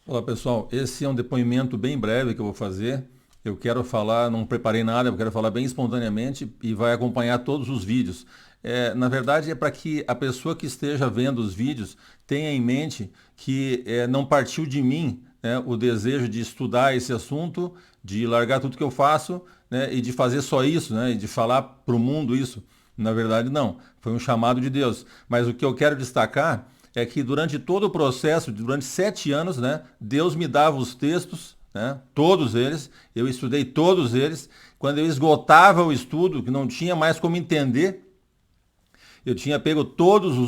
Olá pessoal, esse é um depoimento bem breve que eu vou fazer. Eu quero falar, não preparei nada, eu quero falar bem espontaneamente e vai acompanhar todos os vídeos. Na verdade, é para que a pessoa que esteja vendo os vídeos tenha em mente que não partiu de mim, né, o desejo de estudar esse assunto, de largar tudo que eu faço, né, e de fazer só isso, né, e de falar para o mundo isso. Na verdade, não. Foi um chamado de Deus. Mas o que eu quero destacar é que durante todo o processo, durante 7 anos, né, Deus me dava os textos, né, todos eles, eu estudei todos eles. Quando eu esgotava o estudo, que não tinha mais como entender, eu tinha pego todos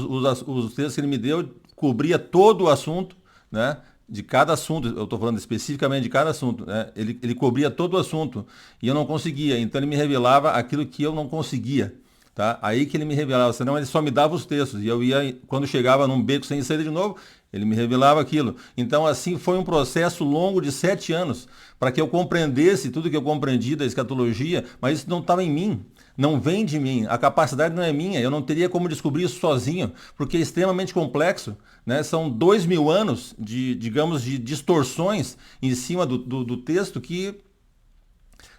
os textos que ele me deu, cobria todo o assunto, né, de cada assunto, eu estou falando especificamente de cada assunto, né, ele cobria todo o assunto e eu não conseguia, então ele me revelava aquilo que eu não conseguia. Tá? Aí que ele me revelava, senão ele só me dava os textos. E eu ia, quando chegava num beco sem saída de novo, ele me revelava aquilo. Então, assim, foi um processo longo de 7 anos para que eu compreendesse tudo que eu compreendi da escatologia, mas isso não estava em mim. Não vem de mim, a capacidade não é minha, eu não teria como descobrir isso sozinho, porque é extremamente complexo, né? São 2000 anos de, digamos, de distorções em cima do texto que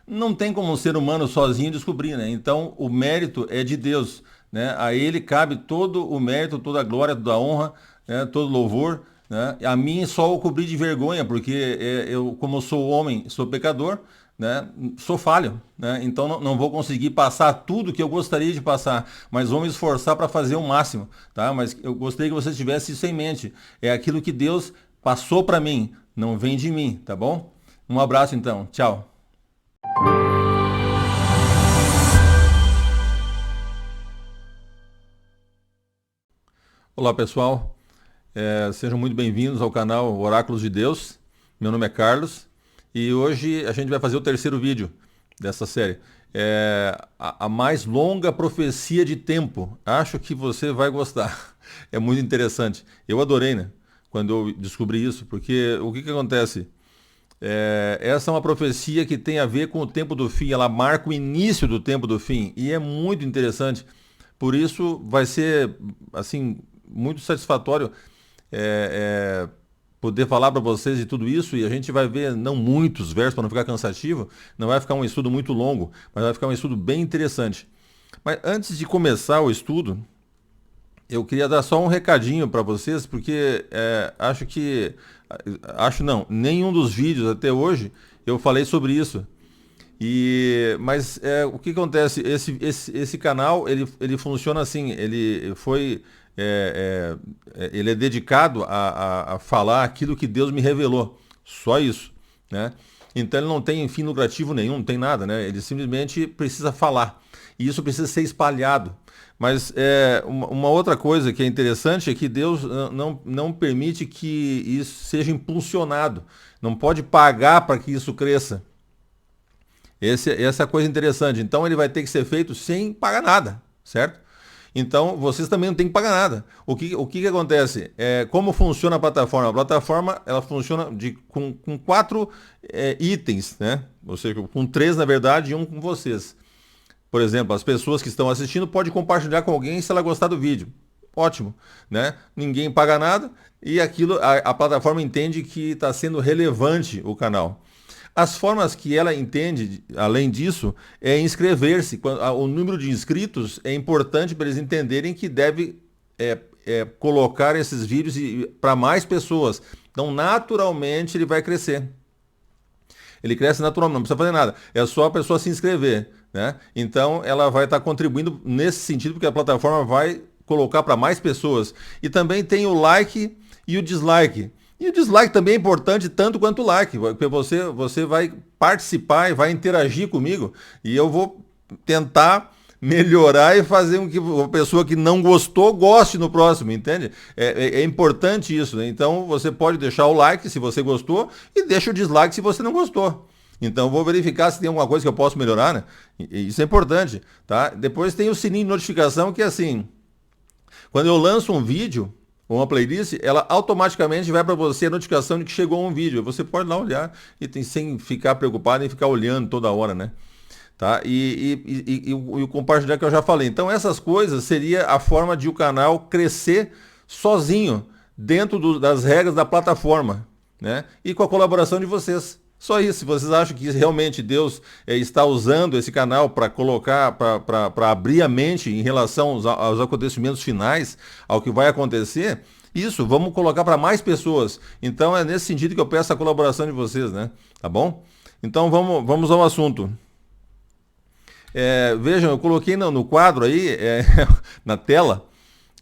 não tem como um ser humano sozinho descobrir, né? Então o mérito é de Deus, né? A Ele cabe todo o mérito, toda a glória, toda a honra, né? Todo louvor, né? A mim só o cobri de vergonha, porque eu, como eu sou homem, sou pecador, né? Sou falho, né? Então não vou conseguir passar tudo que eu gostaria de passar, mas vou me esforçar para fazer o máximo, tá? Mas eu gostaria que você tivesse isso em mente. É aquilo que Deus passou para mim, não vem de mim, tá bom? Um abraço então, tchau. Olá pessoal, sejam muito bem-vindos ao canal Oráculos de Deus. Meu nome é Carlos e hoje a gente vai fazer o terceiro vídeo dessa série. A mais longa profecia de tempo. Acho que você vai gostar. É muito interessante. Eu adorei, né? Quando eu descobri isso, porque o que que acontece? Essa é uma profecia que tem a ver com o tempo do fim. Ela marca o início do tempo do fim e é muito interessante. Por isso vai ser assim muito satisfatório poder falar para vocês de tudo isso e a gente vai ver não muitos versos para não ficar cansativo, não vai ficar um estudo muito longo, mas vai ficar um estudo bem interessante. Mas antes de começar o estudo, eu queria dar só um recadinho para vocês, porque acho não, nenhum dos vídeos até hoje eu falei sobre isso. Mas o que acontece? Esse canal ele funciona assim, ele é dedicado a falar aquilo que Deus me revelou, só isso, né? Então ele não tem fim lucrativo nenhum, não tem nada, né? Ele simplesmente precisa falar e isso precisa ser espalhado. Mas uma outra coisa que é interessante é que Deus não permite que isso seja impulsionado, não pode pagar para que isso cresça. Essa é a coisa interessante. Então ele vai ter que ser feito sem pagar nada, certo? Então vocês também não têm que pagar nada. O que que acontece? Como funciona a plataforma? A plataforma ela funciona com quatro itens, né? Ou seja, com três na verdade e um com vocês. Por exemplo, as pessoas que estão assistindo podem compartilhar com alguém se ela gostar do vídeo. Ótimo, né? Ninguém paga nada e aquilo a plataforma entende que está sendo relevante o canal. As formas que ela entende, além disso, é inscrever-se. O número de inscritos é importante para eles entenderem que deve colocar esses vídeos para mais pessoas. Então, naturalmente, ele vai crescer. Ele cresce naturalmente, não precisa fazer nada. É só a pessoa se inscrever, né? Então, ela vai estar contribuindo nesse sentido, porque a plataforma vai colocar para mais pessoas. E também tem o like e o dislike. E o dislike também é importante tanto quanto o like, porque você vai participar e vai interagir comigo e eu vou tentar melhorar e fazer com que a pessoa que não gostou goste no próximo, entende? É importante isso, né? Então você pode deixar o like se você gostou e deixa o dislike se você não gostou. Então eu vou verificar se tem alguma coisa que eu posso melhorar, né? E isso é importante, tá? Depois tem o sininho de notificação que é assim, quando eu lanço um vídeo ou uma playlist, ela automaticamente vai para você a notificação de que chegou um vídeo. Você pode lá olhar sem ficar preocupado em ficar olhando toda hora, né? Tá? E o compartilhar que eu já falei. Então essas coisas seria a forma de o canal crescer sozinho dentro das regras da plataforma. né? E com a colaboração de vocês. Só isso. Se vocês acham que realmente Deus está usando esse canal para colocar, para abrir a mente em relação aos acontecimentos finais, ao que vai acontecer, isso, vamos colocar para mais pessoas. Então é nesse sentido que eu peço a colaboração de vocês, né? Tá bom? Então vamos ao assunto. Vejam, eu coloquei no quadro aí, na tela,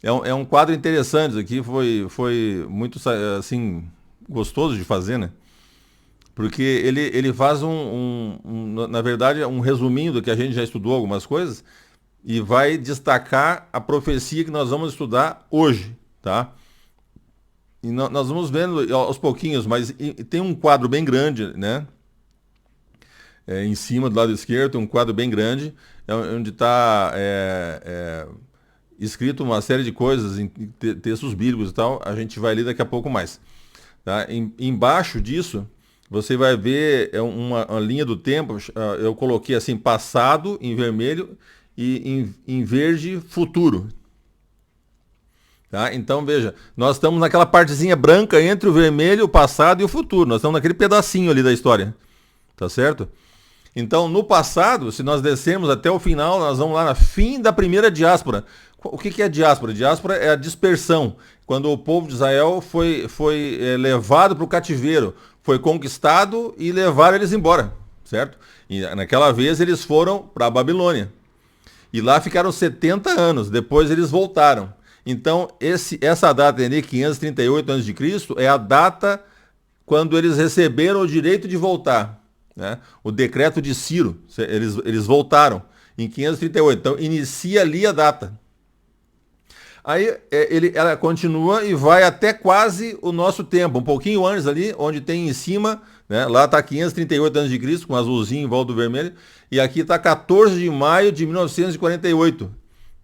é um quadro interessante. Isso aqui foi muito assim, gostoso de fazer, né? Porque ele faz na verdade, um resuminho do que a gente já estudou algumas coisas e vai destacar a profecia que nós vamos estudar hoje, tá? E nós vamos vendo aos pouquinhos, mas tem um quadro bem grande, né? Em cima, do lado esquerdo, tem um quadro bem grande, onde está escrito uma série de coisas em textos bíblicos e tal. A gente vai ler daqui a pouco mais. Tá? Embaixo disso, você vai ver uma linha do tempo. Eu coloquei assim, passado em vermelho e em verde, futuro. Tá? Então veja, nós estamos naquela partezinha branca entre o vermelho, o passado e o futuro. Nós estamos naquele pedacinho ali da história. Tá certo? Então, no passado, se nós descermos até o final, nós vamos lá no fim da primeira diáspora. O que é diáspora? Diáspora é a dispersão. Quando o povo de Israel foi levado para o cativeiro, foi conquistado e levaram eles embora, certo? E naquela vez eles foram para a Babilônia. E lá ficaram 70 anos, depois eles voltaram. Então, essa data ali, 538 a.C., é a data quando eles receberam o direito de voltar. Né? O decreto de Ciro, eles voltaram em 538, então inicia ali a data. Aí ela continua e vai até quase o nosso tempo, um pouquinho antes ali, onde tem em cima, né? Lá está 538 a.C., com azulzinho em volta do vermelho, e aqui está 14 de maio de 1948,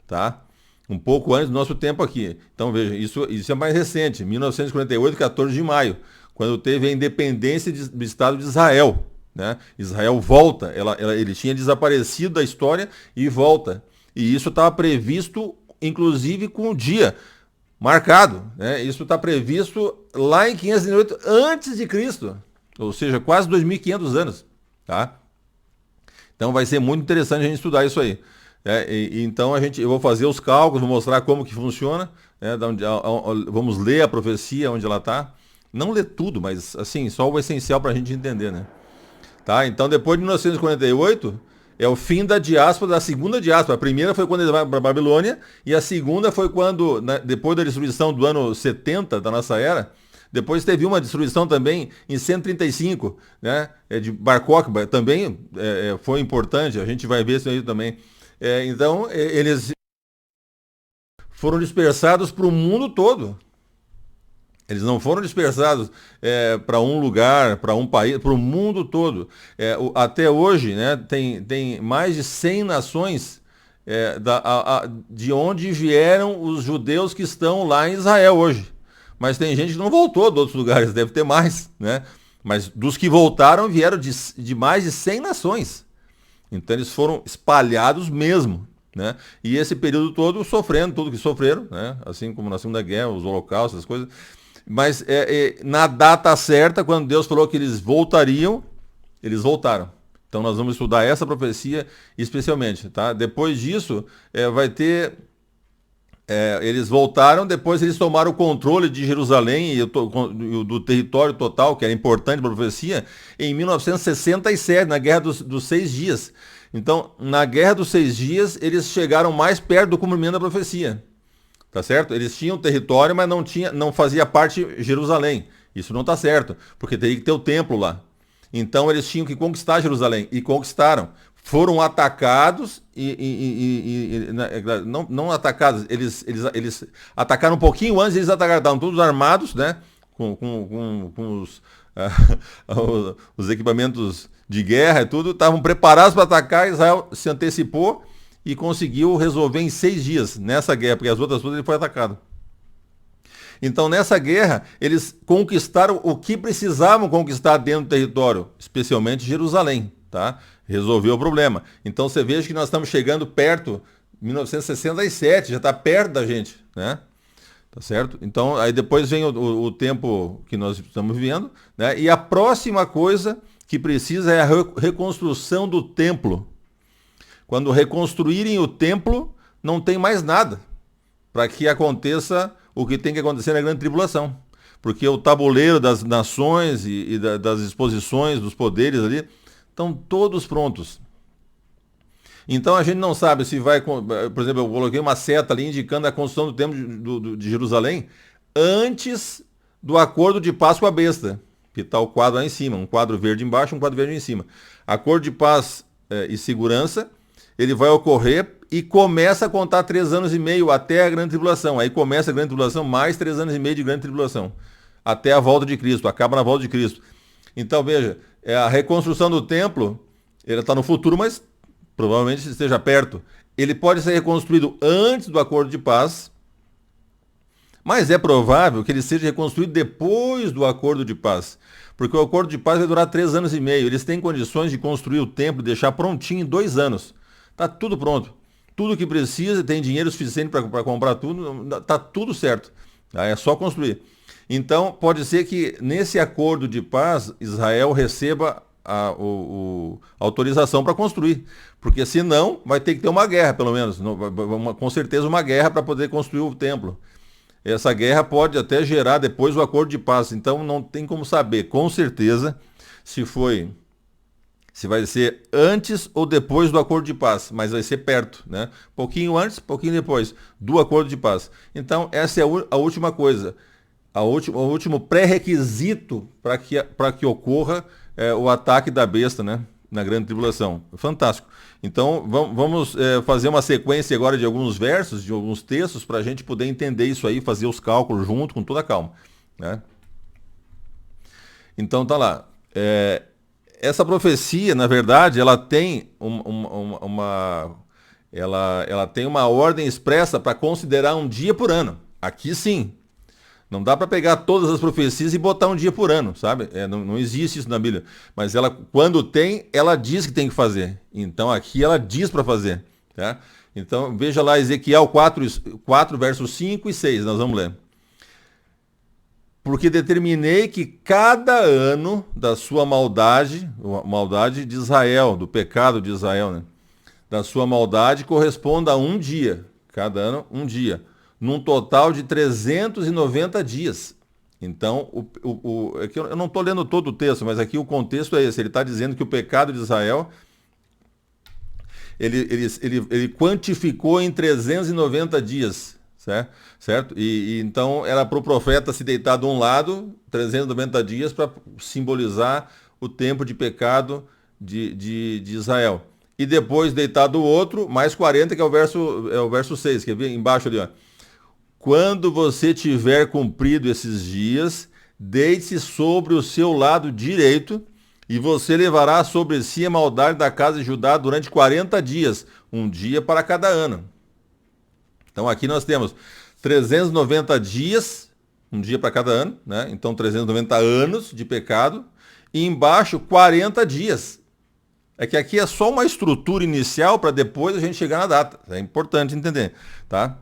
tá? Um pouco antes do nosso tempo aqui. Então veja, isso é mais recente, 1948, 14 de maio, quando teve a independência do Estado de Israel. Né? Israel volta, ele tinha desaparecido da história e volta. E isso estava previsto, inclusive, com o dia marcado. Né? Isso está previsto lá em 508 antes de Cristo, ou seja, quase 2.500 anos. Tá? Então vai ser muito interessante a gente estudar isso aí. Então eu vou fazer os cálculos, vou mostrar como que funciona. Né? Vamos ler a profecia onde ela está. Não ler tudo, mas assim, só o essencial para a gente entender, né? Tá? Então, depois de 1948, é o fim da diáspora, da segunda diáspora. A primeira foi quando eles vão para a Babilônia, e a segunda foi quando, depois da destruição do ano 70 da nossa era, depois teve uma destruição também em 135, né? De Bar Kokhba, também foi importante, a gente vai ver isso aí também. Então, eles foram dispersados para o mundo todo. Eles não foram dispersados para um lugar, para um país, para o mundo todo. Até hoje, né, tem mais de 100 nações de onde vieram os judeus que estão lá em Israel hoje. Mas tem gente que não voltou de outros lugares, deve ter mais, né? Mas dos que voltaram vieram de mais de 100 nações. Então eles foram espalhados mesmo. Né? E esse período todo sofrendo tudo que sofreram, né? Assim como na Segunda Guerra, os holocaustos, essas coisas. Mas na data certa, quando Deus falou que eles voltariam, eles voltaram. Então nós vamos estudar essa profecia especialmente. Tá? Depois disso, vai ter... eles voltaram, depois eles tomaram o controle de Jerusalém e do território total, que era importante para a profecia, em 1967, na Guerra dos 6 Dias. Então, na Guerra dos 6 Dias, eles chegaram mais perto do cumprimento da profecia. Tá certo? Eles tinham território, mas não fazia parte de Jerusalém. Isso não está certo, porque teria que ter o templo lá. Então eles tinham que conquistar Jerusalém, e conquistaram. Foram atacados não atacados, eles atacaram um pouquinho antes, eles atacaram, estavam todos armados, né? Com os equipamentos de guerra e tudo, estavam preparados para atacar. Israel se antecipou e conseguiu resolver em 6 dias nessa guerra, porque as outras todas ele foi atacado. Então, nessa guerra, eles conquistaram o que precisavam conquistar dentro do território, especialmente Jerusalém, tá? Resolveu o problema. Então, você veja que nós estamos chegando perto, 1967, já está perto da gente, né? Tá certo? Então, aí depois vem o tempo que nós estamos vivendo, né? E a próxima coisa que precisa é a reconstrução do templo. Quando reconstruírem o templo, não tem mais nada para que aconteça o que tem que acontecer na grande tribulação. Porque o tabuleiro das nações e das exposições dos poderes ali estão todos prontos. Então a gente não sabe se vai, por exemplo, eu coloquei uma seta ali indicando a construção do templo de Jerusalém antes do acordo de paz com a besta, que está o quadro lá em cima, um quadro verde embaixo, um quadro verde em cima. Acordo de paz e segurança, ele vai ocorrer e começa a contar 3 anos e meio até a grande tribulação. Aí começa a grande tribulação, mais 3 anos e meio de grande tribulação, até a volta de Cristo, acaba na volta de Cristo. Então veja, a reconstrução do templo, ele está no futuro, mas provavelmente esteja perto. Ele pode ser reconstruído antes do acordo de paz, mas é provável que ele seja reconstruído depois do acordo de paz, porque o acordo de paz vai durar 3 anos e meio. Eles têm condições de construir o templo e deixar prontinho em 2 anos. Está tudo pronto. Tudo que precisa, tem dinheiro suficiente para comprar tudo, está tudo certo. É só construir. Então, pode ser que nesse acordo de paz, Israel receba a autorização para construir. Porque senão vai ter que ter uma guerra, pelo menos. Com certeza uma guerra para poder construir o templo. Essa guerra pode até gerar depois o acordo de paz. Então não tem como saber com certeza se vai ser antes ou depois do acordo de paz, mas vai ser perto, né? Pouquinho antes, pouquinho depois do acordo de paz. Então essa é a última coisa. O último pré-requisito para que ocorra o ataque da besta, né, na grande tribulação. Fantástico. Então vamos fazer uma sequência agora de alguns versos, de alguns textos, para a gente poder entender isso aí, fazer os cálculos junto, com toda a calma, né? Então tá lá. Essa profecia, na verdade, ela tem ela tem uma ordem expressa para considerar um dia por ano. Aqui sim. Não dá para pegar todas as profecias e botar um dia por ano, sabe? Não existe isso na Bíblia. Mas ela, quando tem, ela diz que tem que fazer. Então aqui ela diz para fazer. Tá? Então veja lá Ezequiel 4, versos 5 e 6, nós vamos ler. Porque determinei que cada ano da sua maldade de Israel, do pecado de Israel, né? Da sua maldade corresponda a um dia. Cada ano, um dia. Num total de 390 dias. Então, aqui eu não estou lendo todo o texto, mas aqui o contexto é esse. Ele está dizendo que o pecado de Israel, ele quantificou em 390 dias, certo? E então era para o profeta se deitar de um lado, 390 dias, para simbolizar o tempo de pecado de Israel. E depois deitar do outro, mais 40, que é o verso 6, que é embaixo ali, ó. Quando você tiver cumprido esses dias, deite-se sobre o seu lado direito, e você levará sobre si a maldade da casa de Judá durante 40 dias, um dia para cada ano. Então aqui nós temos 390 dias, um dia para cada ano, né? Então 390 anos de pecado, e embaixo 40 dias. É que aqui é só uma estrutura inicial para depois a gente chegar na data. É importante entender, tá?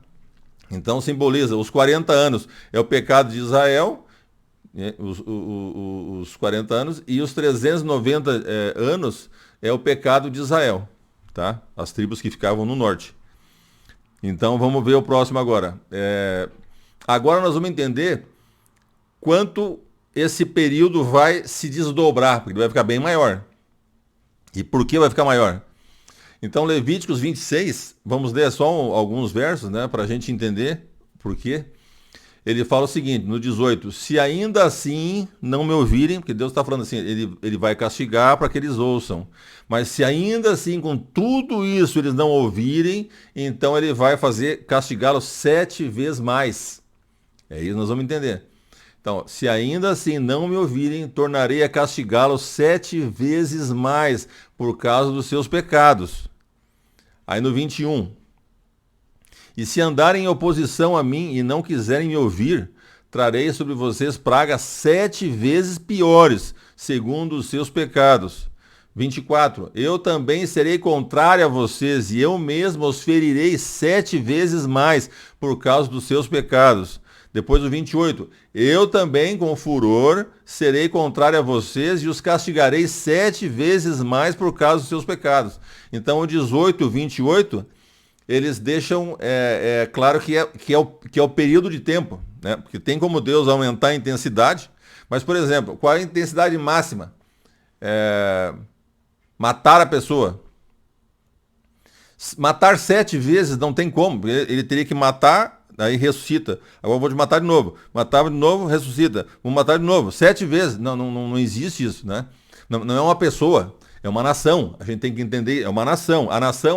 Então simboliza os 40 anos é o pecado de Israel, né, os 40 anos, e os 390 anos é o pecado de Israel, tá? As tribos que ficavam no norte. Então vamos ver o próximo agora. Agora nós vamos entender quanto esse período vai se desdobrar, porque ele vai ficar bem maior. E por que vai ficar maior? Então, Levíticos 26, vamos ler só alguns versos, né, para a gente entender por quê. Ele fala o seguinte, no 18, se ainda assim não me ouvirem, porque Deus está falando assim, ele vai castigar para que eles ouçam, mas se ainda assim com tudo isso eles não ouvirem, então ele vai castigá-los 7 vezes mais. É isso que nós vamos entender. Então, se ainda assim não me ouvirem, tornarei a castigá-los 7 vezes mais por causa dos seus pecados. Aí no 21, e se andarem em oposição a mim e não quiserem me ouvir, trarei sobre vocês pragas 7 vezes piores, segundo os seus pecados. 24, eu também serei contrário a vocês, e eu mesmo os ferirei 7 vezes mais por causa dos seus pecados. Depois o 28, eu também com furor serei contrário a vocês e os castigarei 7 vezes mais por causa dos seus pecados. Então o 18 e o 28, eles deixam claro que é o período de tempo, né? Porque tem como Deus aumentar a intensidade, mas, por exemplo, qual é a intensidade máxima? Matar a pessoa. Matar 7 vezes não tem como, ele teria que matar, aí ressuscita. Agora eu vou te matar de novo. Matava de novo, ressuscita. Vou matar de novo. 7 vezes. Não existe isso, né? Não é uma pessoa, é uma nação. A gente tem que entender, é uma nação.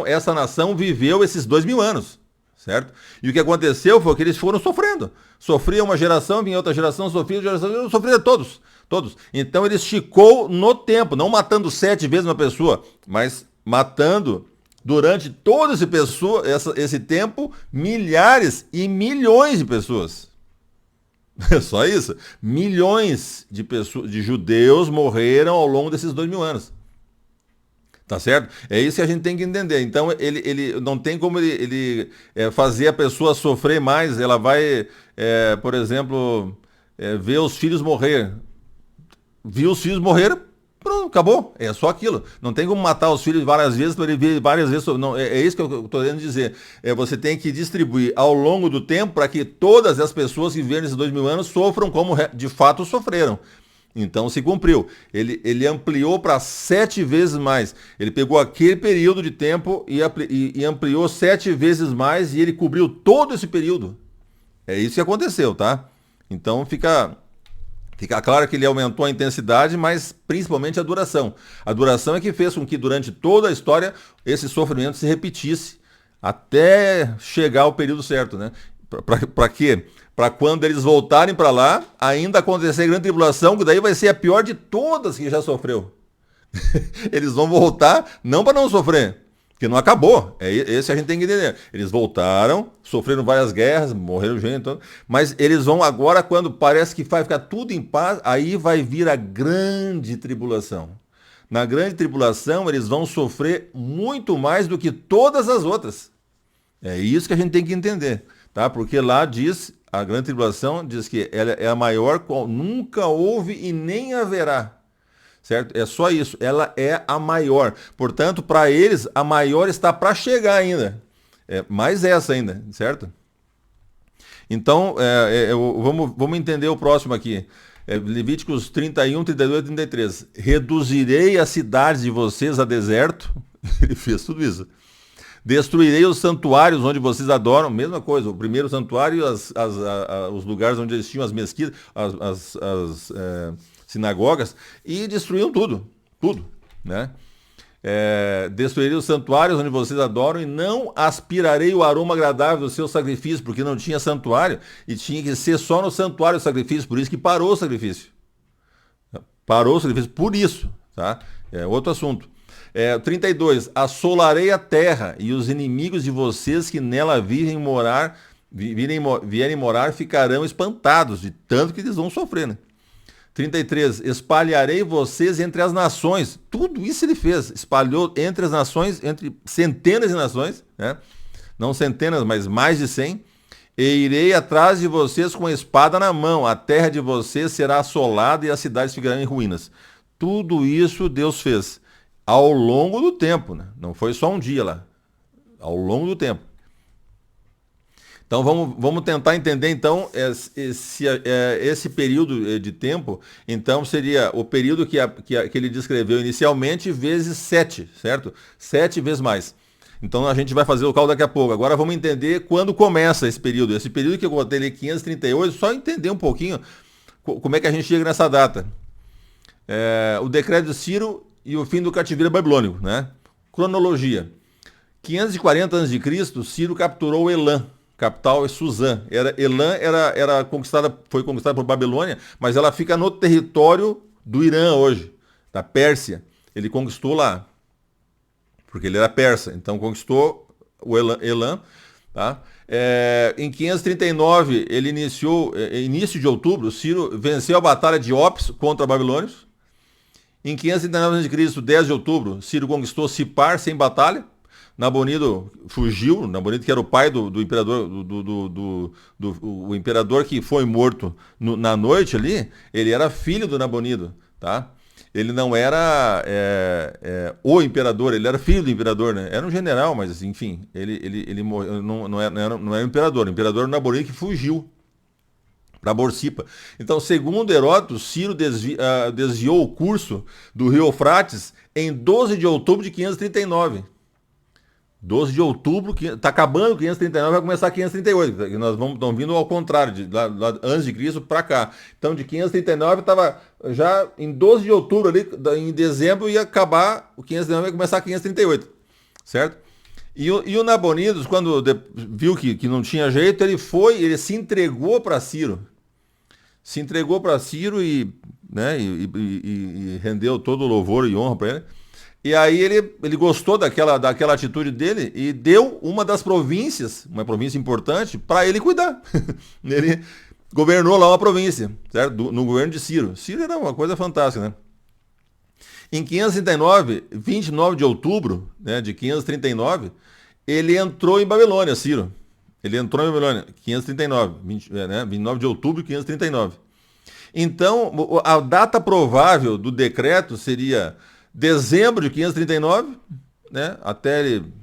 Essa nação viveu esses 2000 anos, certo? E o que aconteceu foi que eles foram sofrendo. Sofria uma geração, vinha outra geração, sofria todos. Todos. Então ele esticou no tempo, não matando 7 vezes uma pessoa, mas matando durante todo esse tempo, milhares e milhões de pessoas. É só isso. Milhões de pessoas, de judeus morreram ao longo desses 2000 anos. Tá certo? É isso que a gente tem que entender. Então, ele não tem como ele fazer a pessoa sofrer mais. Ela vai, por exemplo, ver os filhos morrer. Viu os filhos morrer, pronto, acabou. É só aquilo. Não tem como matar os filhos várias vezes para ele ver várias vezes. Não, é isso que eu estou querendo dizer. Você tem que distribuir ao longo do tempo para que todas as pessoas que viveram esses 2000 anos sofram como de fato sofreram. Então se cumpriu. Ele ampliou para 7 vezes mais. Ele pegou aquele período de tempo e ampliou 7 vezes mais e ele cobriu todo esse período. É isso que aconteceu, tá? Então fica claro que ele aumentou a intensidade, mas principalmente a duração. A duração é que fez com que durante toda a história esse sofrimento se repetisse até chegar ao período certo, né? Para quê? Para quando eles voltarem para lá, ainda acontecer a grande tribulação, que daí vai ser a pior de todas que já sofreu. Eles vão voltar não para não sofrer, que não acabou. Esse a gente tem que entender. Eles voltaram, sofreram várias guerras, morreram gente, então, mas eles vão agora, quando parece que vai ficar tudo em paz, aí vai vir a grande tribulação. Na grande tribulação, eles vão sofrer muito mais do que todas as outras. É isso que a gente tem que entender, tá? Porque lá diz, a grande tribulação diz que ela é a maior qual nunca houve e nem haverá. Certo? É só isso. Ela é a maior. Portanto, para eles, a maior está para chegar ainda. Mais essa ainda, certo? Então, vamos entender o próximo aqui. Levíticos 31, 32 e 33. Reduzirei as cidades de vocês a deserto. Ele fez tudo isso. Destruirei os santuários onde vocês adoram. Mesma coisa. O primeiro santuário, os lugares onde eles tinham as mesquitas, sinagogas, e destruíam tudo, né? Destruirei os santuários onde vocês adoram e não aspirarei o aroma agradável do seu sacrifício, porque não tinha santuário e tinha que ser só no santuário o sacrifício, por isso que parou o sacrifício. Parou o sacrifício por isso, tá? É outro assunto. 32, assolarei a terra e os inimigos de vocês que nela vierem morar ficarão espantados de tanto que eles vão sofrer, né? 33, espalharei vocês entre as nações. Tudo isso ele fez. Espalhou entre as nações, entre centenas de nações, né? Não centenas, mas mais de 100. E irei atrás de vocês com a espada na mão. A terra de vocês será assolada e as cidades ficarão em ruínas. Tudo isso Deus fez ao longo do tempo, né? Não foi só um dia lá. Ao longo do tempo. Então vamos tentar entender então esse período de tempo. Então seria o período que ele descreveu inicialmente vezes 7, certo? 7 vezes mais. Então a gente vai fazer o cálculo daqui a pouco. Agora vamos entender quando começa esse período. Esse período que eu botei ali, 538, só entender um pouquinho como é que a gente chega nessa data. O decreto de Ciro e o fim do cativeiro babilônico, né? Cronologia. 540 a.C., Ciro capturou Elã. Capital é Suzã. Elã foi conquistada por Babilônia, mas ela fica no território do Irã hoje, da Pérsia. Ele conquistou lá, porque ele era persa, então conquistou o Elã. Tá? Em 539, ele início de outubro, Ciro venceu a batalha de Ops contra Babilônios. Em 539 a.C., 10 de outubro, Ciro conquistou Sipar sem batalha. Nabonido fugiu, Nabonido que era o pai do imperador, o imperador que foi morto na noite ali, ele era filho do Nabonido, tá? Ele não era o imperador, ele era filho do imperador, né? Era um general, mas enfim, ele não era o imperador. O imperador Nabonido que fugiu para Borsipa. Então, segundo Heródoto, Ciro desviou o curso do rio Eufrates em 12 de outubro de 539. 12 de outubro, está acabando 539, vai começar 538. Nós estamos vindo ao contrário, lá antes de Cristo para cá. Então, de 539 estava já em 12 de outubro, ali, em dezembro, ia acabar o 539, vai começar 538, certo? E o Nabonidos, quando viu que não tinha jeito, ele se entregou para Ciro. Se entregou para Ciro né, e rendeu todo o louvor e honra para ele. E aí ele gostou daquela atitude dele e deu uma das províncias, uma província importante, para ele cuidar. Ele governou lá uma província, certo? No governo de Ciro. Ciro era uma coisa fantástica, né? Em 539, 29 de outubro, né, de 539, ele entrou em Babilônia, Ciro. Ele entrou em Babilônia, 539, 29 de outubro de 539. Então, a data provável do decreto seria dezembro de 539, né, até ele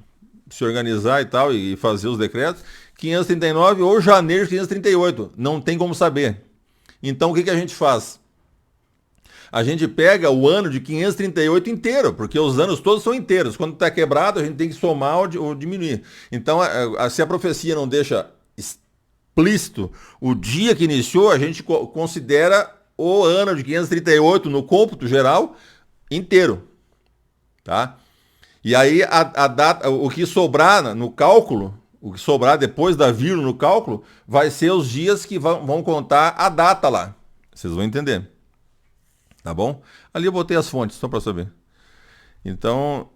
se organizar e tal, e fazer os decretos, 539 ou janeiro de 538, não tem como saber. Então, o que a gente faz? A gente pega o ano de 538 inteiro, porque os anos todos são inteiros. Quando está quebrado, a gente tem que somar ou diminuir. Então, se a profecia não deixa explícito o dia que iniciou, a gente considera o ano de 538 no cômputo geral inteiro, tá? E aí a data, o que sobrar no cálculo, o que sobrar depois da vírgula no cálculo, vai ser os dias que vão contar a data lá. Vocês vão entender. Tá bom? Ali eu botei as fontes, só para saber. Então,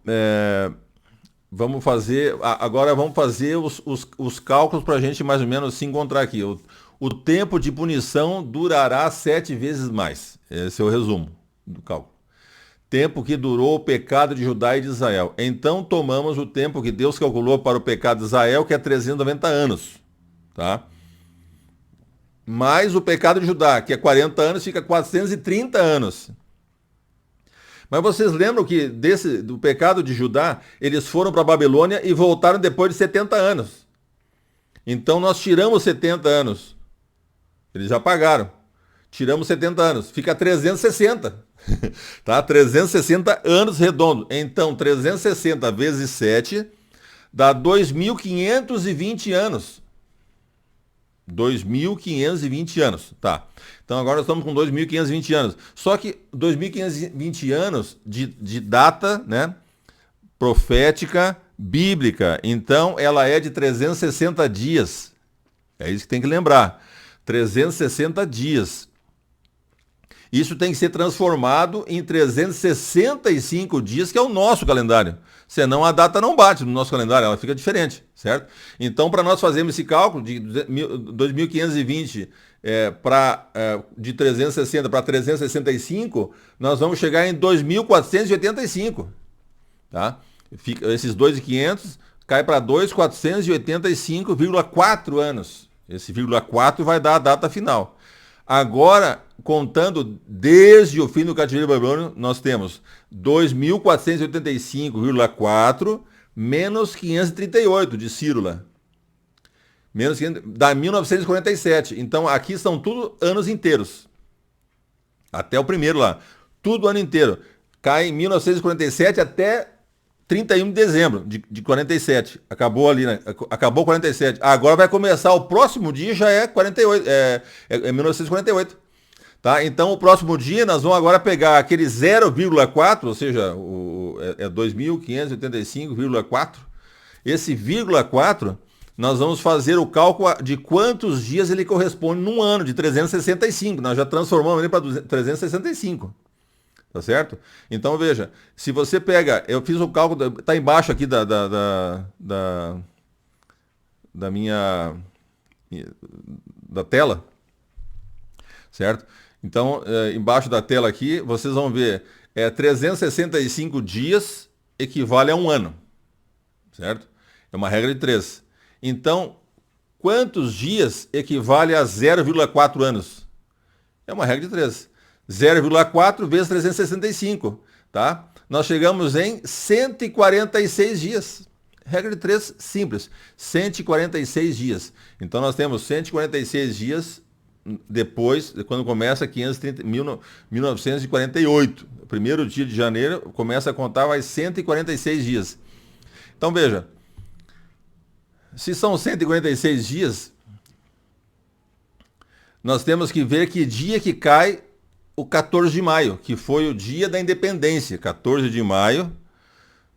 agora vamos fazer os cálculos para a gente mais ou menos se encontrar aqui. O tempo de punição durará 7 vezes mais. Esse é o resumo do cálculo. Tempo que durou o pecado de Judá e de Israel. Então tomamos o tempo que Deus calculou para o pecado de Israel, que é 390 anos. Tá? Mais o pecado de Judá, que é 40 anos, fica 430 anos. Mas vocês lembram que do pecado de Judá, eles foram para a Babilônia e voltaram depois de 70 anos. Então nós tiramos 70 anos. Eles já pagaram. Tiramos 70 anos. Fica 360. Tá? 360 anos redondo. Então 360 vezes 7 dá 2.520 anos. 2.520 anos, tá. Então agora nós estamos com 2.520 anos. Só que 2.520 anos de data, né, profética, bíblica. Então ela é de 360 dias. É isso que tem que lembrar. 360 dias. Isso tem que ser transformado em 365 dias, que é o nosso calendário. Senão a data não bate no nosso calendário, ela fica diferente, certo? Então, para nós fazermos esse cálculo de 2.520 de 360 para 365, nós vamos chegar em 2.485. Tá? Esses 2.500 cai para 2.485,4 anos. Esse vírgula 4 vai dar a data final. Agora, contando desde o fim do cativeiro babilônico, nós temos 2.485,4 menos 538 de Círula. Menos 500, dá 1947. Então, aqui são tudo anos inteiros. Até o primeiro lá. Tudo ano inteiro. Cai em 1947 até 31 de dezembro de 47. Acabou ali, né? Acabou 47. Agora vai começar o próximo dia, já é 48, é 1948. Tá? Então o próximo dia nós vamos agora pegar aquele 0,4, ou seja, é 2.585,4. Esse vírgula 4, nós vamos fazer o cálculo de quantos dias ele corresponde num ano de 365. Nós já transformamos ele para 365. Tá certo? Então veja, se você pega, eu fiz o cálculo, está embaixo aqui da minha da tela, certo? Então, embaixo da tela aqui, vocês vão ver, 365 dias equivale a um ano, certo? É uma regra de 3. Então, quantos dias equivale a 0,4 anos? É uma regra de 3. 0,4 vezes 365, tá? Nós chegamos em 146 dias. Regra de 3 simples. 146 dias. Então nós temos 146 dias depois, quando começa 1948. O primeiro dia de janeiro começa a contar mais 146 dias. Então veja, se são 146 dias, nós temos que ver que dia que cai o 14 de maio, que foi o dia da independência. 14 de maio,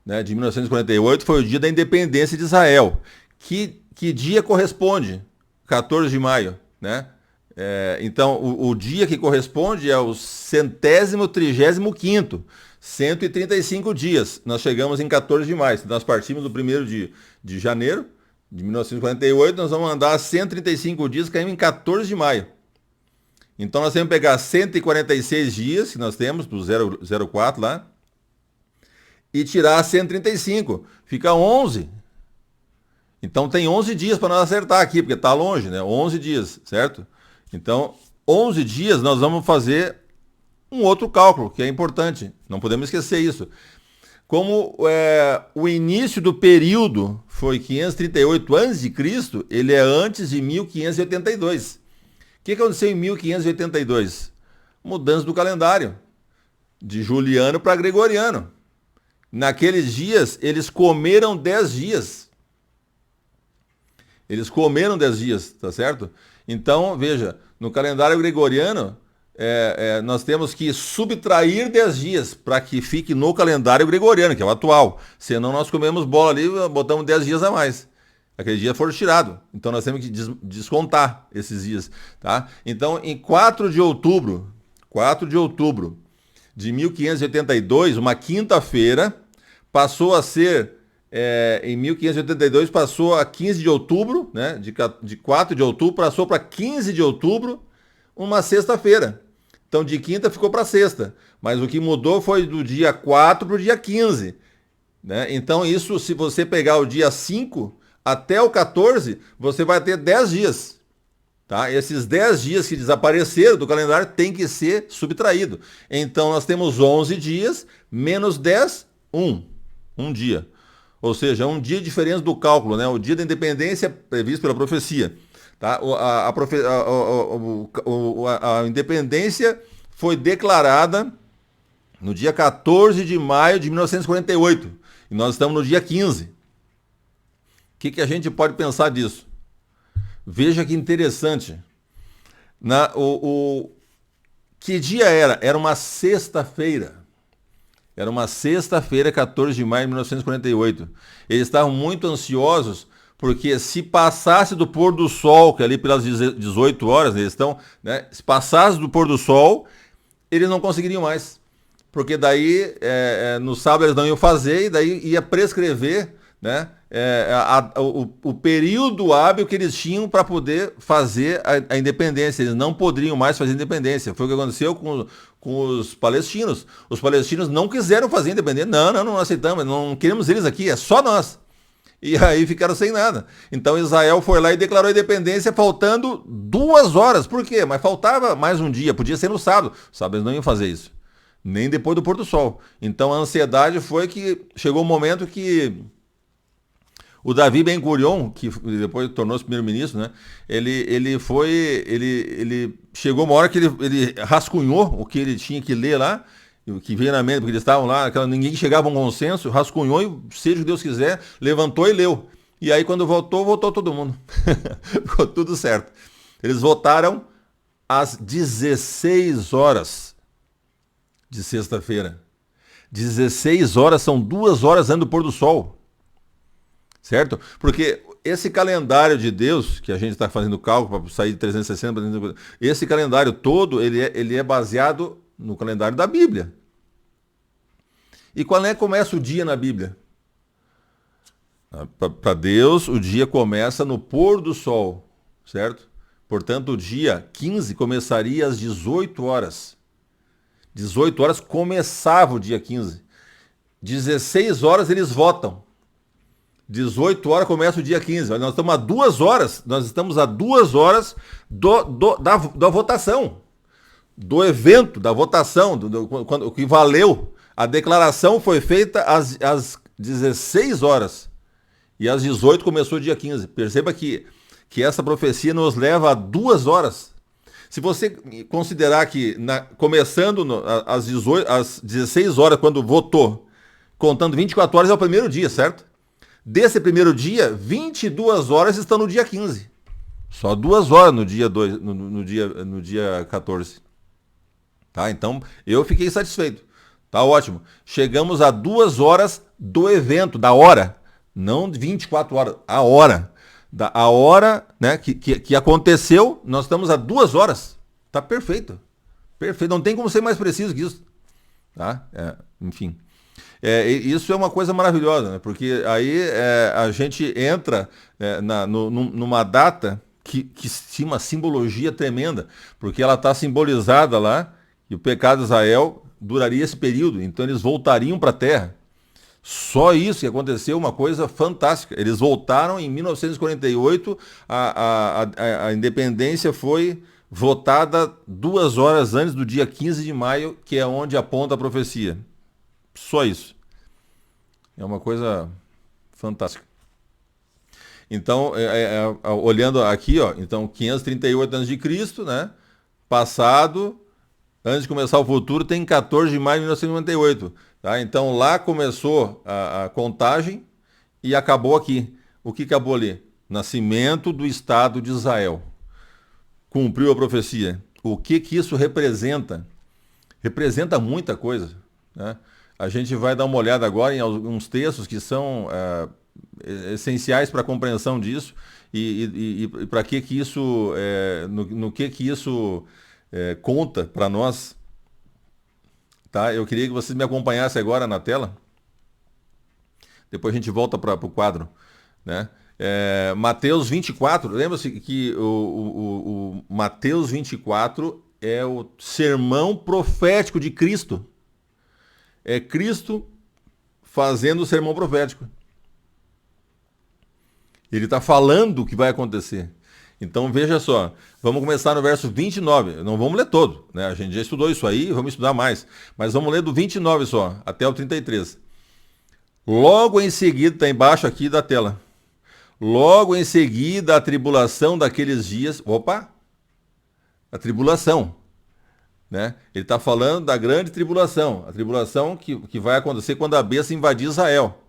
né, de 1948 foi o dia da independência de Israel. Que dia corresponde? 14 de maio, né? Então, o dia que corresponde é o 135º, 135 dias. Nós chegamos em 14 de maio. Se nós partimos do 1º de janeiro de 1948, nós vamos andar 135 dias, caímos em 14 de maio. Então, nós temos que pegar 146 dias, que nós temos, do 0,04 lá, e tirar 135. Fica 11. Então, tem 11 dias para nós acertar aqui, porque está longe, né? 11 dias, certo? Então, 11 dias nós vamos fazer um outro cálculo, que é importante. Não podemos esquecer isso. Como o início do período foi 538 a.C., ele é antes de 1582. O que aconteceu em 1582? Mudança do calendário, de juliano para gregoriano. Naqueles dias, eles comeram 10 dias. Eles comeram 10 dias, tá certo? Então, veja, no calendário gregoriano, nós temos que subtrair 10 dias para que fique no calendário gregoriano, que é o atual. Senão nós comemos bola ali e botamos 10 dias a mais. Aqueles dias foram tirados. Então nós temos que descontar esses dias. Tá? Então, em 4 de outubro de 1582, uma quinta-feira, passou a ser, em 1582, passou a 15 de outubro, né? De 4 de outubro, passou para 15 de outubro, uma sexta-feira. Então, de quinta ficou para sexta. Mas o que mudou foi do dia 4 para o dia 15. Né? Então, isso, se você pegar o dia 5 até o 14, você vai ter 10 dias. Tá? Esses 10 dias que desapareceram do calendário têm que ser subtraídos. Então, nós temos 11 dias, menos 10, 1 dia. Ou seja, um dia de diferença do cálculo, né? O dia da independência previsto pela profecia. Tá? A independência foi declarada no dia 14 de maio de 1948. E nós estamos no dia 15. O que a gente pode pensar disso? Veja que interessante. Que dia era? Era uma sexta-feira. Era uma sexta-feira, 14 de maio de 1948. Eles estavam muito ansiosos, porque se passasse do pôr do sol, que é ali pelas 18 horas, eles estão, né? Se passasse do pôr do sol, eles não conseguiriam mais. Porque daí, no sábado eles não iam fazer, e daí ia prescrever, né? O período hábil que eles tinham para poder fazer a independência. Eles não poderiam mais fazer a independência. Foi o que aconteceu com os palestinos. Os palestinos não quiseram fazer a independência. Não aceitamos, não queremos eles aqui, é só nós. E aí ficaram sem nada. Então Israel foi lá e declarou a independência faltando 2 horas. Por quê? Mas faltava mais um dia, podia ser no sábado. Sábado eles não iam fazer isso. Nem depois do pôr do sol. Então a ansiedade foi que chegou um momento que o Davi Ben-Gurion, que depois tornou-se primeiro-ministro, né? Ele chegou uma hora que ele rascunhou o que ele tinha que ler lá, o que veio na mente, porque eles estavam lá, ninguém chegava a um consenso, rascunhou e, seja o que Deus quiser, levantou e leu. E aí quando votou todo mundo. Ficou tudo certo. Eles votaram às 16 horas de sexta-feira. 16 horas são 2 horas antes do pôr do sol. Certo? Porque esse calendário de Deus, que a gente está fazendo cálculo para sair de 360, esse calendário todo, ele é baseado no calendário da Bíblia. E quando começa o dia na Bíblia? Para Deus, o dia começa no pôr do sol, certo? Portanto, o dia 15 começaria às 18 horas. 18 horas começava o dia 15. 16 horas eles votam. 18 horas começa o dia 15. Nós estamos a 2 horas, da votação, do evento, da votação, o que valeu. A declaração foi feita às 16 horas e às 18 começou o dia 15. Perceba que essa profecia nos leva a 2 horas. Se você considerar que começando às 16 horas, quando votou, contando 24 horas, é o primeiro dia, certo? Desse primeiro dia, 22 horas estão no dia 15. Só 2 horas no dia 2, no dia 14. Tá? Então, eu fiquei satisfeito. Tá ótimo. Chegamos a 2 horas do evento, da hora. Não 24 horas, a hora. A hora, né, que aconteceu, nós estamos a 2 horas. Tá perfeito. Perfeito. Não tem como ser mais preciso que isso. Tá? Enfim. Isso é uma coisa maravilhosa, né? Porque aí a gente entra numa data que tinha uma simbologia tremenda, porque ela está simbolizada lá, e o pecado de Israel duraria esse período, então eles voltariam para a terra. Só isso que aconteceu, uma coisa fantástica. Eles voltaram em 1948, a independência foi votada 2 horas antes do dia 15 de maio, que é onde aponta a profecia. Só isso. É uma coisa fantástica. Então, olhando aqui, ó, então 538 a.C., né? Passado, antes de começar o futuro, tem 14 de maio de 1998. Tá? Então lá começou a contagem e acabou aqui. O que acabou ali? Nascimento do Estado de Israel. Cumpriu a profecia. O que isso representa? Representa muita coisa, né? A gente vai dar uma olhada agora em alguns textos que são essenciais para a compreensão disso e para que isso, no que isso conta para nós. Tá? Eu queria que vocês me acompanhassem agora na tela. Depois a gente volta para o quadro, né? Mateus 24, lembra-se que o Mateus 24 é o sermão profético de Cristo. É Cristo fazendo o sermão profético. Ele está falando o que vai acontecer. Então veja só, vamos começar no verso 29, não vamos ler todo, né? A gente já estudou isso aí, vamos estudar mais, mas vamos ler do 29 só, até o 33. Logo em seguida, está embaixo aqui da tela, logo em seguida a tribulação daqueles dias, a tribulação, né? Ele está falando da grande tribulação, a tribulação que vai acontecer quando a besta invadir Israel.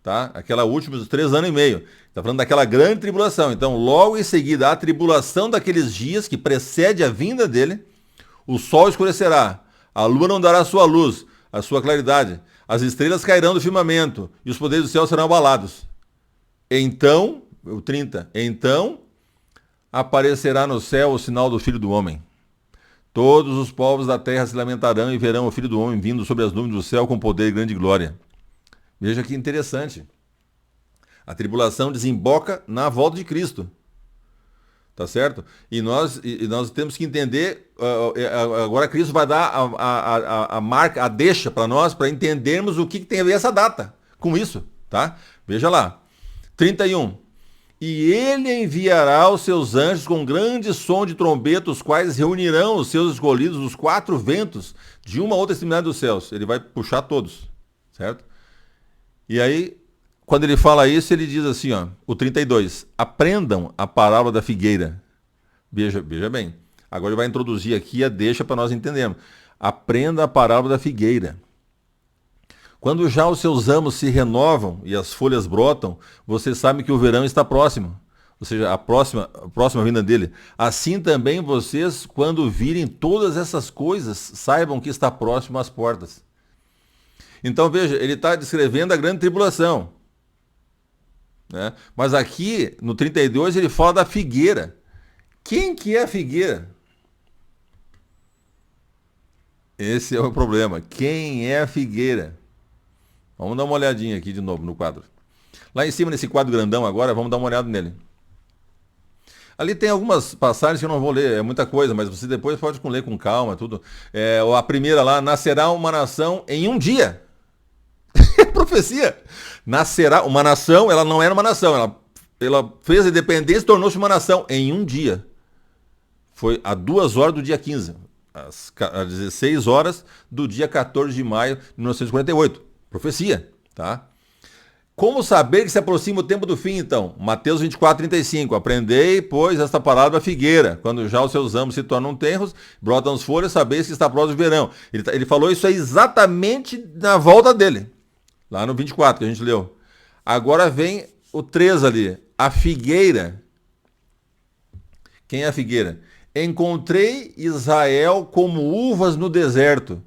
Tá? Aquela última dos 3 anos e meio. Está falando daquela grande tribulação. Então, logo em seguida, a tribulação daqueles dias que precede a vinda dele, o sol escurecerá, a lua não dará sua luz, a sua claridade, as estrelas cairão do firmamento e os poderes do céu serão abalados. Então, o 30, então aparecerá no céu o sinal do Filho do Homem. Todos os povos da terra se lamentarão e verão o Filho do Homem vindo sobre as nuvens do céu com poder e grande glória. Veja que interessante. A tribulação desemboca na volta de Cristo. Tá certo? E nós temos que entender, agora Cristo vai dar a marca, a deixa para nós, para entendermos o que tem a ver essa data com isso. Tá? Veja lá. 31. E ele enviará os seus anjos com grande som de trombeta, os quais reunirão os seus escolhidos dos 4 ventos de uma outra extremidade dos céus. Ele vai puxar todos. Certo? E aí, quando ele fala isso, ele diz assim, ó, o 32, aprendam a parábola da figueira. Veja bem, agora ele vai introduzir aqui a deixa para nós entendermos. Aprenda a parábola da figueira. Quando já os seus ramos se renovam e as folhas brotam, você sabe que o verão está próximo. Ou seja, a próxima vinda dele. Assim também vocês, quando virem todas essas coisas, saibam que está próximo às portas. Então veja, ele está descrevendo a grande tribulação. Né? Mas aqui, no 32, ele fala da figueira. Quem que é a figueira? Esse é o problema. Quem é a figueira? Vamos dar uma olhadinha aqui de novo no quadro. Lá em cima, nesse quadro grandão agora, vamos dar uma olhada nele. Ali tem algumas passagens que eu não vou ler, é muita coisa, mas você depois pode ler com calma, tudo. A primeira lá, nascerá uma nação em um dia. profecia. Nascerá uma nação, ela não era uma nação, ela fez a independência e tornou-se uma nação em um dia. Foi a 2 horas do dia 15, às 16 horas do dia 14 de maio de 1948. Profecia, tá? Como saber que se aproxima o tempo do fim, então? Mateus 24:35. Aprendei, pois, esta palavra figueira. Quando já os seus ramos se tornam tenros, brotam as folhas, sabeis que está próximo o verão. Ele falou isso aí exatamente na volta dele. Lá no 24, que a gente leu. Agora vem o 3 ali. A figueira. Quem é a figueira? Encontrei Israel como uvas no deserto.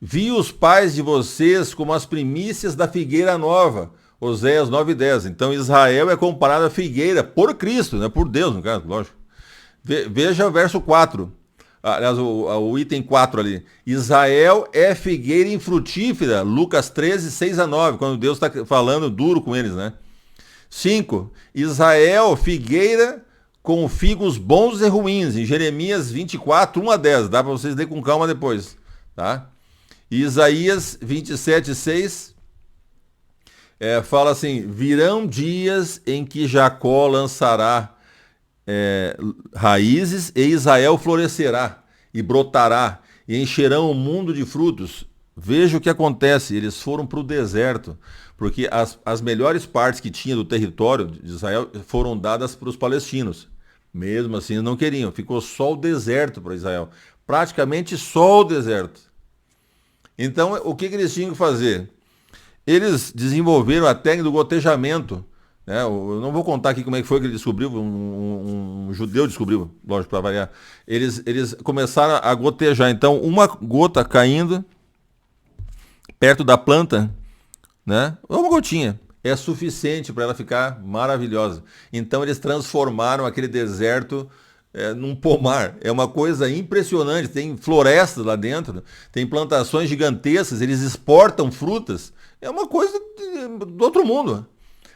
Vi os pais de vocês como as primícias da figueira nova. Oséias 9:10. Então Israel é comparado à figueira por Cristo, né? Por Deus, no caso, lógico. Veja o verso 4. Aliás, o item 4 ali. Israel é figueira infrutífera. Lucas 13:6-9. Quando Deus está falando duro com eles, né? 5. Israel, figueira com figos bons e ruins. Em Jeremias 24:1-10. Dá para vocês ler com calma depois, tá? E Isaías 27:6. Fala assim, virão dias em que Jacó lançará raízes e Israel florescerá e brotará e encherão o mundo de frutos. Veja o que acontece, eles foram para o deserto, porque as melhores partes que tinha do território de Israel foram dadas para os palestinos. Mesmo assim, eles não queriam, ficou só o deserto para Israel, praticamente só o deserto. Então, o que eles tinham que fazer? Eles desenvolveram a técnica do gotejamento, né? Eu não vou contar aqui como é que foi que ele descobriu, um judeu descobriu, lógico, para variar. Eles começaram a gotejar, então uma gota caindo perto da planta, né? Uma gotinha, é suficiente para ela ficar maravilhosa. Então eles transformaram aquele deserto num pomar. É uma coisa impressionante, tem florestas lá dentro, tem plantações gigantescas, eles exportam frutas. É uma coisa do outro mundo.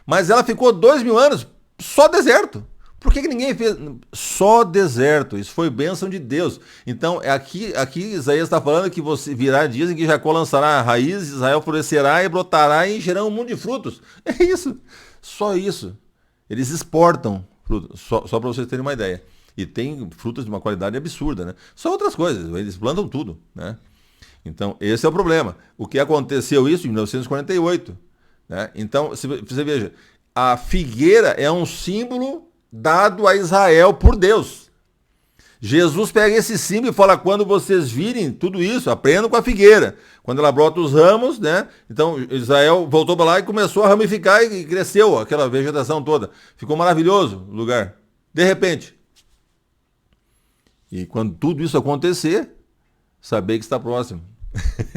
Mas ela ficou 2000 anos só deserto. Por que ninguém fez? Só deserto. Isso foi bênção de Deus. Então, aqui Isaías está falando que você virá dias em que Jacó lançará raízes, Israel florescerá e brotará e encherá um mundo de frutos. É isso. Só isso. Eles exportam frutas. Só para vocês terem uma ideia. E tem frutas de uma qualidade absurda, né? Só outras coisas. Eles plantam tudo, né? Então, esse é o problema. O que aconteceu isso em 1948. Né? Então, você veja, a figueira é um símbolo dado a Israel por Deus. Jesus pega esse símbolo e fala, quando vocês virem tudo isso, aprendam com a figueira. Quando ela brota os ramos, né? Então, Israel voltou para lá e começou a ramificar e cresceu aquela vegetação toda. Ficou maravilhoso o lugar. De repente. E quando tudo isso acontecer, saber que está próximo.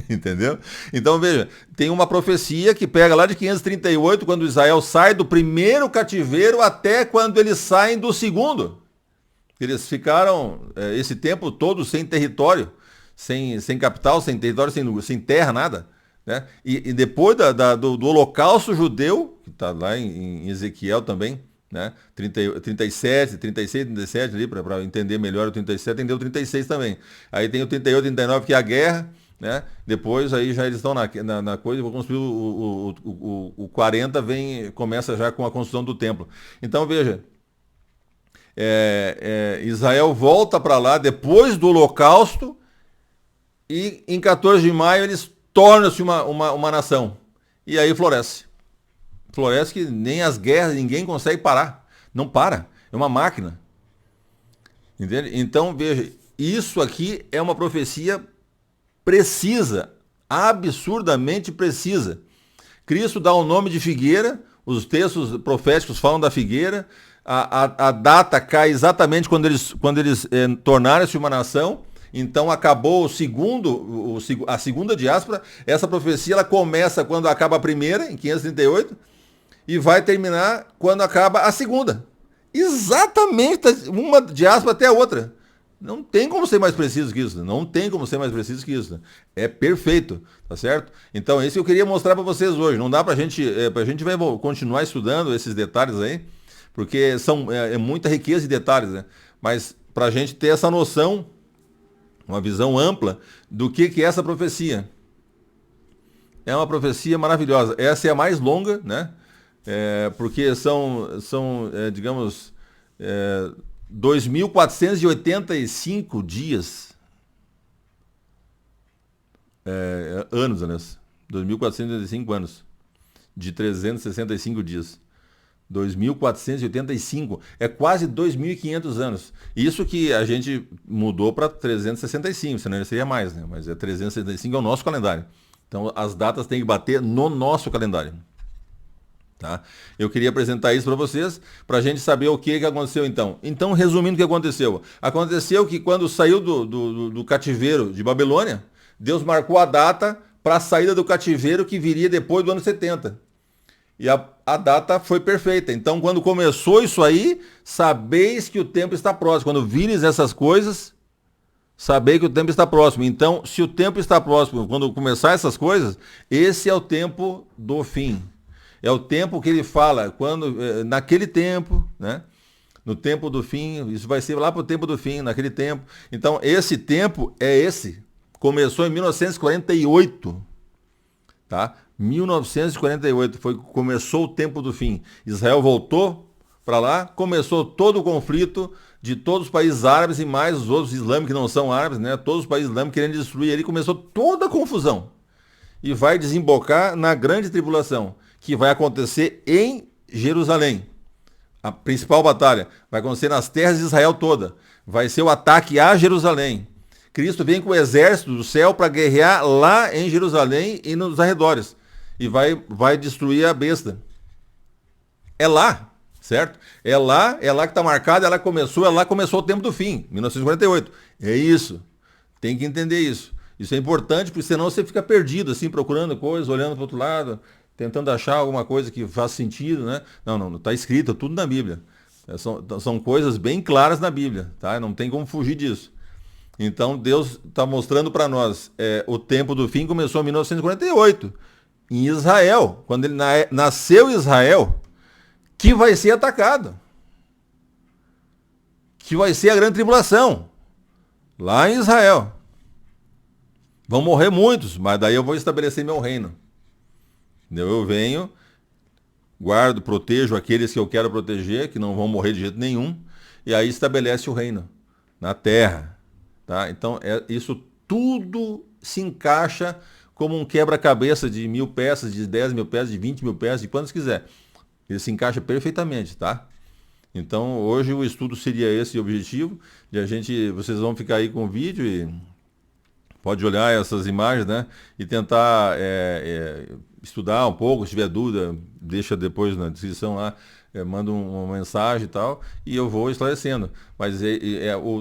Entendeu? Então veja, tem uma profecia que pega lá de 538, quando Israel sai do primeiro cativeiro até quando eles saem do segundo. Eles ficaram esse tempo todo sem território, sem capital, sem território, sem terra, nada. Né? E depois do holocausto judeu, que está lá em Ezequiel também, né? 37, 36, 37 ali, para entender melhor o 37, entendeu o 36 também. Aí tem o 38, 39, que é a guerra. Né? Depois aí já eles estão na coisa, vou construir o 40 começa já com a construção do templo. Então veja, Israel volta para lá depois do holocausto e em 14 de maio eles tornam-se uma nação. E aí floresce. Floresce que nem as guerras, ninguém consegue parar. Não para, é uma máquina. Entende? Então veja, isso aqui é uma profecia precisa, absurdamente precisa. Cristo dá o nome de figueira, os textos proféticos falam da figueira, a data cai exatamente quando eles tornaram-se uma nação, então acabou a segunda diáspora, essa profecia ela começa quando acaba a primeira, em 538, e vai terminar quando acaba a segunda. Exatamente, uma diáspora até a outra. Não tem como ser mais preciso que isso. Não tem como ser mais preciso que isso. É perfeito, tá certo? Então, isso que eu queria mostrar para vocês hoje. Não dá pra gente vai continuar estudando esses detalhes aí, porque são muita riqueza de detalhes, né? Mas pra gente ter essa noção, uma visão ampla do que é essa profecia. é uma profecia maravilhosa. Essa é a mais longa, né? Porque digamos, 2.485 dias, anos, né? 2.485 anos, de 365 dias. 2.485, é quase 2.500 anos. Isso que a gente mudou para 365, senão seria mais, né? Mas 365 é o nosso calendário. Então as datas têm que bater no nosso calendário. Tá? Eu queria apresentar isso para vocês, para a gente saber o que aconteceu então. Então, resumindo o que aconteceu. Aconteceu que quando saiu do cativeiro de Babilônia, Deus marcou a data para a saída do cativeiro que viria depois do ano 70. E a data foi perfeita. Então, quando começou isso aí, sabeis que o tempo está próximo. Quando vires essas coisas, sabei que o tempo está próximo. Então, se o tempo está próximo, quando começar essas coisas, esse é o tempo do fim. É o tempo que ele fala, quando naquele tempo, né? No tempo do fim, isso vai ser lá para o tempo do fim, naquele tempo. Então, esse tempo é esse. Começou em 1948, tá? 1948 começou o tempo do fim. Israel voltou para lá, começou todo o conflito de todos os países árabes e mais os outros islâmicos que não são árabes, né? Todos os países islâmicos querendo destruir ele, começou toda a confusão. E vai desembocar na grande tribulação, que vai acontecer em Jerusalém. A principal batalha vai acontecer nas terras de Israel toda. Vai ser o ataque a Jerusalém. Cristo vem com o exército do céu para guerrear lá em Jerusalém e nos arredores. E vai destruir a besta. É lá, certo? É lá que está marcado, é lá começou o tempo do fim, 1948. É isso. Tem que entender isso. Isso é importante, porque senão você fica perdido, assim, procurando coisas, olhando para o outro lado, tentando achar alguma coisa que faça sentido, né? Não, está escrito tudo na Bíblia. São coisas bem claras na Bíblia, tá? Não tem como fugir disso. Então Deus está mostrando para nós, o tempo do fim começou em 1948, em Israel, quando ele nasceu Israel, que vai ser atacado, que vai ser a grande tribulação, lá em Israel. Vão morrer muitos, mas daí eu vou estabelecer meu reino. Eu venho, guardo, protejo aqueles que eu quero proteger, que não vão morrer de jeito nenhum, e aí estabelece o reino na terra. Tá? Então, isso tudo se encaixa como um quebra-cabeça de 1.000 peças, de 10.000 peças, de 20.000 peças, de quantos quiser. Ele se encaixa perfeitamente, tá? Então, hoje o estudo seria esse o objetivo, vocês vão ficar aí com o vídeo e pode olhar essas imagens, né? E tentar estudar um pouco, se tiver dúvida, deixa depois na descrição lá, manda uma mensagem e tal, e eu vou esclarecendo. Mas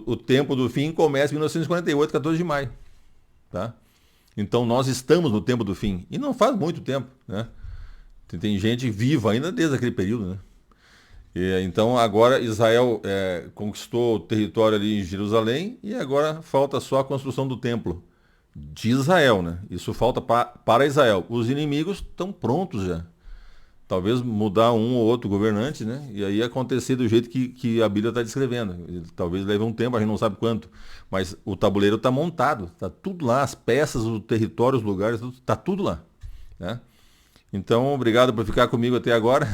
o tempo do fim começa em 1948, 14 de maio. Tá? Então nós estamos no tempo do fim. E não faz muito tempo, né? Tem gente viva ainda desde aquele período, né? Então agora Israel conquistou o território ali em Jerusalém e agora falta só a construção do templo de Israel, né? Isso falta para Israel. Os inimigos estão prontos já. Talvez mudar um ou outro governante, né? E aí acontecer do jeito que a Bíblia está descrevendo. Talvez leve um tempo, a gente não sabe quanto. Mas o tabuleiro está montado, está tudo lá, as peças, o território, os lugares, está tudo lá. Né? Então, obrigado por ficar comigo até agora.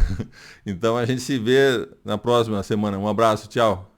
Então a gente se vê na próxima semana. Um abraço, tchau.